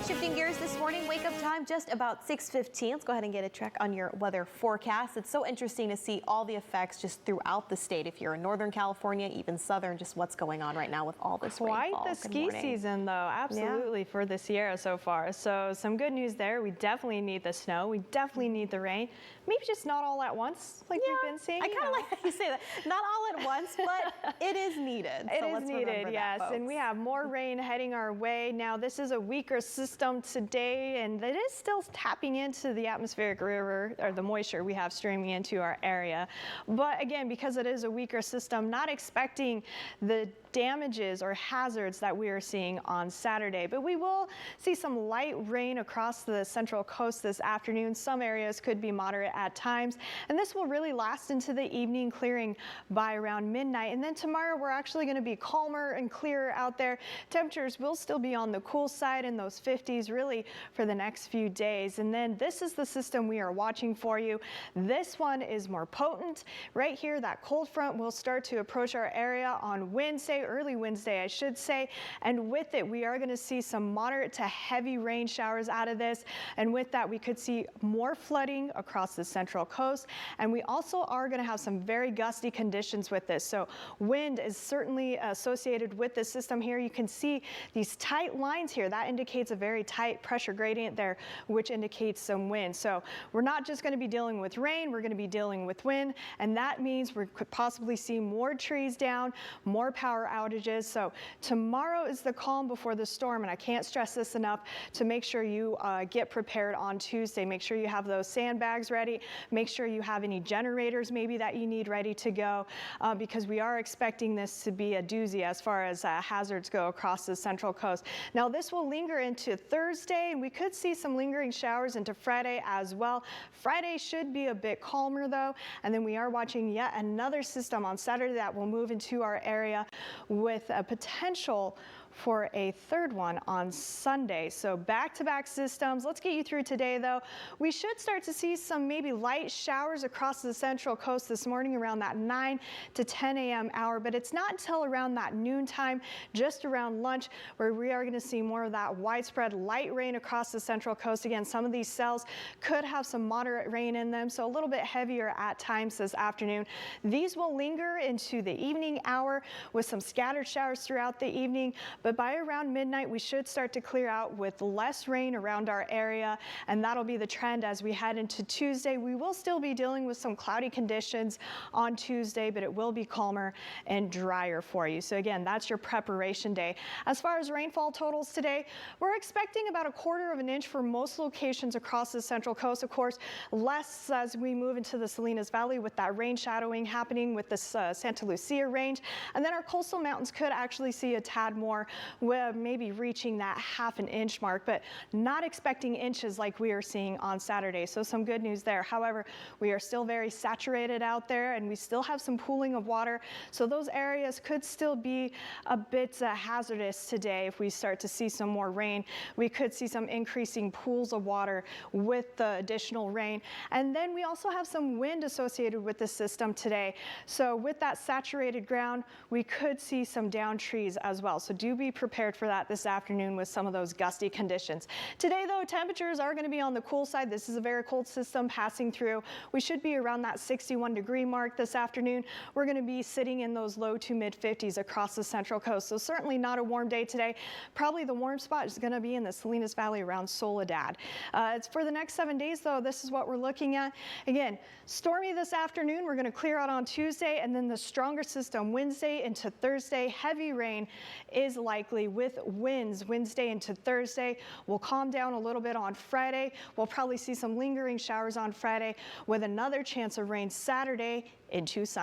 Shifting gears this morning, wake up time just about 6:15. Let's go ahead and get a check on your weather forecast. It's so interesting to see all the effects just throughout the state. If you're in Northern California, even Southern, just what's going on right now with all this rainfall. Quite the ski season, though, absolutely, for the Sierra so far. So some good news there. We definitely need the snow. We definitely need the rain. Maybe just not all at once, like we've been seeing. I kind of like how you say that. Not all at once, but it is needed. It is needed, yes. And we have more rain heading our way. Now, this is a weaker system today, and it is still tapping into the atmospheric river, or the moisture we have streaming into our area. But again, because it is a weaker system, not expecting the damages or hazards that we are seeing on Saturday. But we will see some light rain across the central coast this afternoon. Some areas could be moderate at times, and this will really last into the evening, clearing by around midnight. And then tomorrow we're actually going to be calmer and clearer out there. Temperatures will still be on the cool side in those 50s really for the next few days. And then this is the system we are watching for you. This one is more potent. Right here, that cold front will start to approach our area on Wednesday, early Wednesday, I should say. And with it, we are going to see some moderate to heavy rain showers out of this. And with that, we could see more flooding across the central coast. And we also are going to have some very gusty conditions with this. So wind is certainly associated with this system here. You can see these tight lines here. That indicates a very tight pressure gradient there, which indicates some wind. So we're not just going to be dealing with rain, we're going to be dealing with wind. And that means we could possibly see more trees down, more power outages. So tomorrow is the calm before the storm, and I can't stress this enough to make sure you get prepared on Tuesday. Make sure you have those sandbags ready. Make sure you have any generators maybe that you need ready to go, because we are expecting this to be a doozy as far as hazards go across the central coast. Now this will linger into Thursday, and we could see some lingering showers into Friday as well. Friday should be a bit calmer though, and then we are watching yet another system on Saturday that will move into our area with a potential for a third one on Sunday. So back-to-back systems. Let's get you through today though. We should start to see some maybe light showers across the central coast this morning around that 9 to 10 a.m. hour, but it's not until around that noon time, just around lunch, where we are going to see more of that widespread light rain across the central coast. Again, some of these cells could have some moderate rain in them, so a little bit heavier at times this afternoon. These will linger into the evening hour with some scattered showers throughout the evening. But by around midnight, we should start to clear out with less rain around our area, and that'll be the trend as we head into Tuesday. We will still be dealing with some cloudy conditions on Tuesday, but it will be calmer and drier for you. So again, that's your preparation day. As far as rainfall totals today, we're expecting about 1/4 of an inch for most locations across the central coast. Of course, less as we move into the Salinas Valley with that rain shadowing happening with this Santa Lucia range. And then our coastal mountains could actually see a tad more, maybe reaching that 1/2 inch mark, but not expecting inches like we are seeing on Saturday. So some good news there. However, we are still very saturated out there, and we still have some pooling of water. So those areas could still be a bit hazardous today. If we start to see some more rain, we could see some increasing pools of water with the additional rain. And then we also have some wind associated with the system today. So with that saturated ground, we could see some downed trees as well. So do be prepared for that this afternoon with some of those gusty conditions. Today though, temperatures are going to be on the cool side. This is a very cold system passing through. We should be around that 61-degree mark this afternoon. We're going to be sitting in those low to mid 50s across the central coast. So certainly not a warm day today. Probably the warm spot is going to be in the Salinas Valley around Soledad. It's for the next 7 days though. This is what we're looking at. Again, stormy this afternoon. We're going to clear out on Tuesday, and then the stronger system Wednesday into Thursday. Heavy rain is likely with winds Wednesday into Thursday. We'll calm down a little bit on Friday. We'll probably see some lingering showers on Friday with another chance of rain Saturday into Sunday.